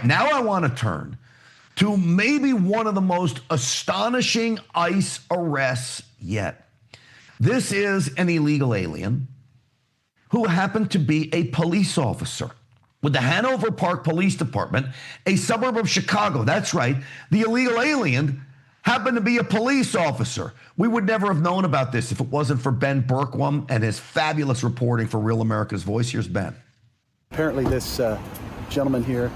now I want to turn to maybe one of the most astonishing ICE arrests yet. This is an illegal alien who happened to be a police officer with the Hanover Park Police Department, a suburb of Chicago. That's right. The illegal alien happened to be a police officer. We would never have known about this if it wasn't for Ben Bergquam and his fabulous reporting for Real America's Voice. Here's Ben. Apparently this gentleman here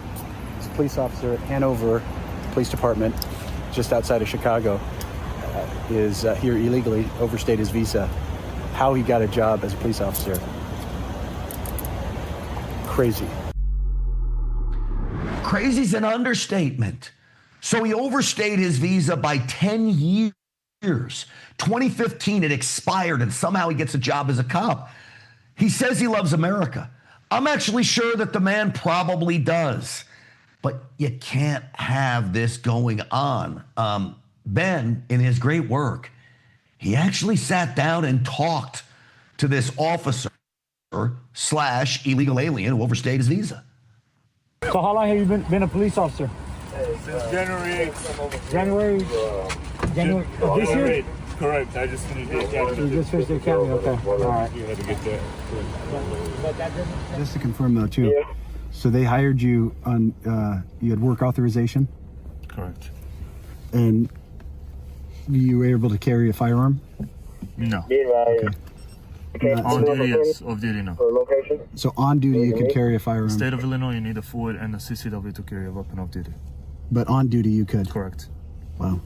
is a police officer at Hanover Police Department, just outside of Chicago, is here illegally, overstayed his visa. How he got a job as a police officer. Crazy. Crazy's an understatement. So he overstayed his visa by 10 years. 2015, it expired, and somehow he gets a job as a cop. He says he loves America. I'm actually sure that the man probably does. But you can't have this going on. Ben, in his great work, he actually sat down and talked to this officer / illegal alien who overstayed his visa. So how long have you been a police officer? Since January 8th. January of this year? Correct. I just finished the academy. You just finished the academy, okay. All right. You had to get that. Just to confirm though too, yeah. So they hired you on, you had work authorization? Correct. And you were able to carry a firearm? No. Okay. On duty, yes. Off duty, no. So on duty, you could carry a firearm. State of Illinois, you need a forward and a CCW to carry a weapon off duty. But on duty, you could? Correct. Wow.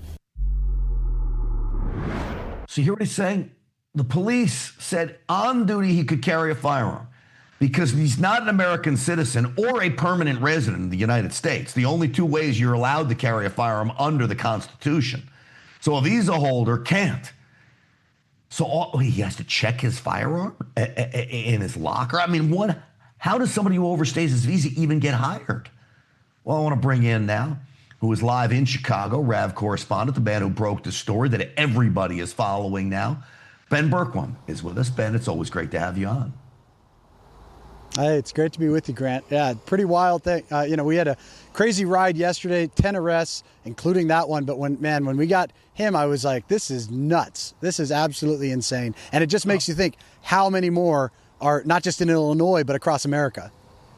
So you hear what he's saying? The police said on duty he could carry a firearm because he's not an American citizen or a permanent resident of the United States. The only two ways you're allowed to carry a firearm under the Constitution. So a visa holder can't. So he has to check his firearm in his locker? I mean, how does somebody who overstays his visa even get hired? Well, I want to bring in now, who is live in Chicago, RAV correspondent, the man who broke the story that everybody is following now. Ben Bergquam is with us. Ben, it's always great to have you on. Hey, it's great to be with you, Grant. Yeah, pretty wild thing. We had a crazy ride yesterday, 10 arrests, including that one. But when we got him, I was like, this is nuts. This is absolutely insane. And it just makes you think how many more are not just in Illinois, but across America.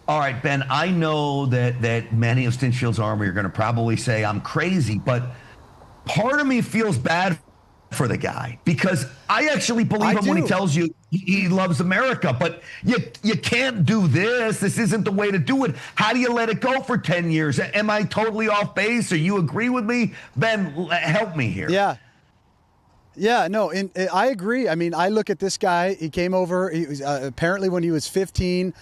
All right, Ben, I know that many of Stinchfield's Army are going to probably say I'm crazy, but part of me feels bad for the guy because I actually believe him when he tells you he loves America, but you can't do this. This isn't the way to do it. How do you let it go for 10 years? Am I totally off base or you agree with me? Ben, help me here. Yeah, no, I agree. I mean, I look at this guy. He came over. He was apparently when he was 15.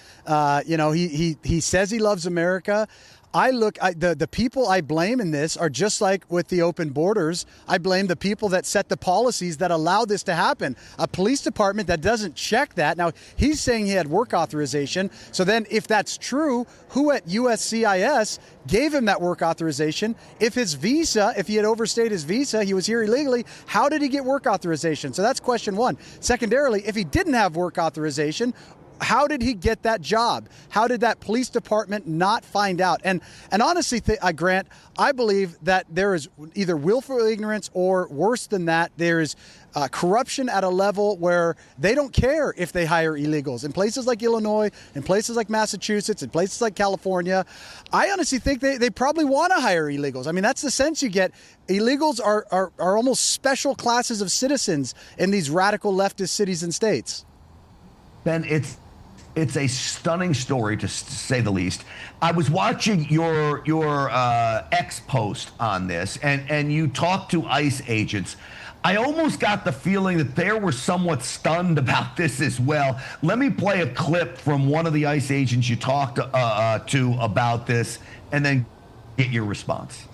He says he loves America. The people I blame in this are just like with the open borders. I blame the people that set the policies that allow this to happen. A police department that doesn't check that. Now, he's saying he had work authorization. So then if that's true, who at USCIS gave him that work authorization? If he had overstayed his visa, he was here illegally, how did he get work authorization? So that's question one. Secondarily, if he didn't have work authorization, how did he get that job? How did that police department not find out? And honestly, Grant, I believe that there is either willful ignorance or worse than that, there is corruption at a level where they don't care if they hire illegals. In places like Illinois, in places like Massachusetts, in places like California, I honestly think they probably want to hire illegals. I mean, that's the sense you get. Illegals are almost special classes of citizens in these radical leftist cities and states. Ben, it's a stunning story, to say the least. I was watching your X post on this, and you talked to ICE agents. I almost got the feeling that they were somewhat stunned about this as well. Let me play a clip from one of the ICE agents you talked to about this, and then get your response.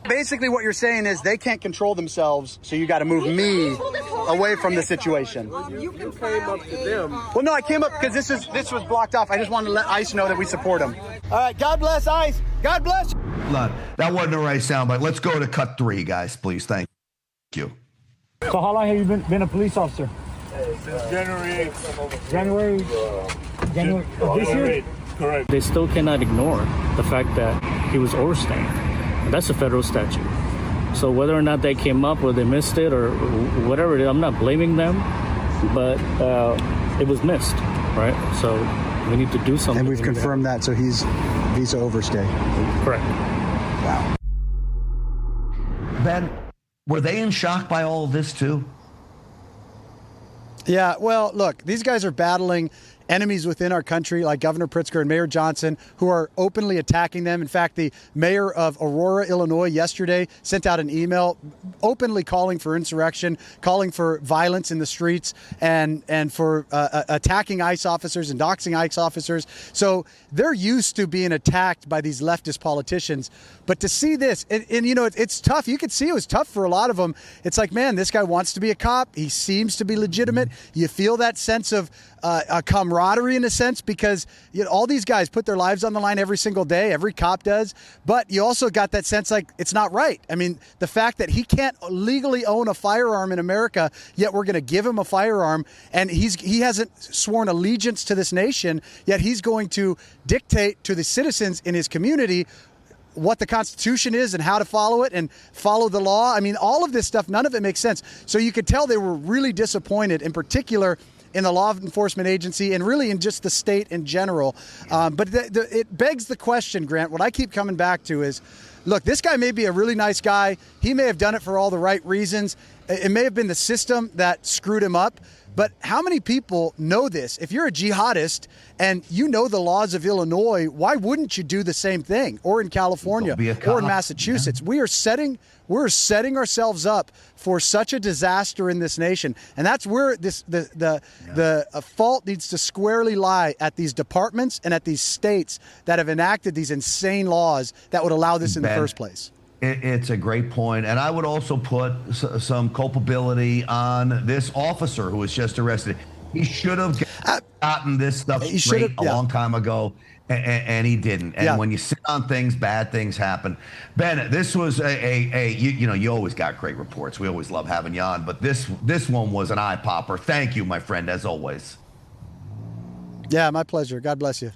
Basically what you're saying is they can't control themselves, so you got to move me away from the situation. You came up to them. Well, no, I came up because this was blocked off. I just wanted to let ICE know that we support them. All right, God bless ICE. God bless. That wasn't the right soundbite. Let's go to cut 3, guys, please. Thank you. So how long have you been a police officer? Since January 8th. January of this year? correct. They still cannot ignore the fact that he was overstaying. That's a federal statute. So whether or not they came up or they missed it or whatever it is, I'm not blaming them, but it was missed, right? So we need to do something. And we've confirmed that, so he's visa overstay. Correct. Wow. Ben, were they in shock by all of this too? Yeah, well, look, these guys are battling enemies within our country like Governor Pritzker and Mayor Johnson, who are openly attacking them. In fact, the mayor of Aurora, Illinois, yesterday sent out an email openly calling for insurrection, calling for violence in the streets, and for attacking ICE officers and doxing ICE officers. So they're used to being attacked by these leftist politicians. But to see this, and you know, it's tough. You could see it was tough for a lot of them. It's like, man, this guy wants to be a cop. He seems to be legitimate. You feel that sense of a camaraderie in a sense, because you know, all these guys put their lives on the line every single day. Every cop does. But you also got that sense like it's not right. I mean, the fact that he can't legally own a firearm in America, yet we're going to give him a firearm, and he hasn't sworn allegiance to this nation, yet he's going to dictate to the citizens in his community what the Constitution is and how to follow it and follow the law. I mean, all of this stuff, none of it makes sense. So you could tell they were really disappointed, in particular in the law enforcement agency and really in just the state in general. But it begs the question, Grant, what I keep coming back to is, look, this guy may be a really nice guy. He may have done it for all the right reasons. It may have been the system that screwed him up. But how many people know this? If you're a jihadist and you know the laws of Illinois, why wouldn't you do the same thing? Or in California or in Massachusetts? Yeah. We're setting ourselves up for such a disaster in this nation. And that's where the fault needs to squarely lie at these departments and at these states that have enacted these insane laws that would allow this in the first place. It's a great point. And I would also put some culpability on this officer who was just arrested. He should have gotten this stuff straight a long time ago, and he didn't. And when you sit on things, bad things happen. Ben, this was you always got great reports. We always love having you on. But this one was an eye popper. Thank you, my friend, as always. Yeah, my pleasure. God bless you.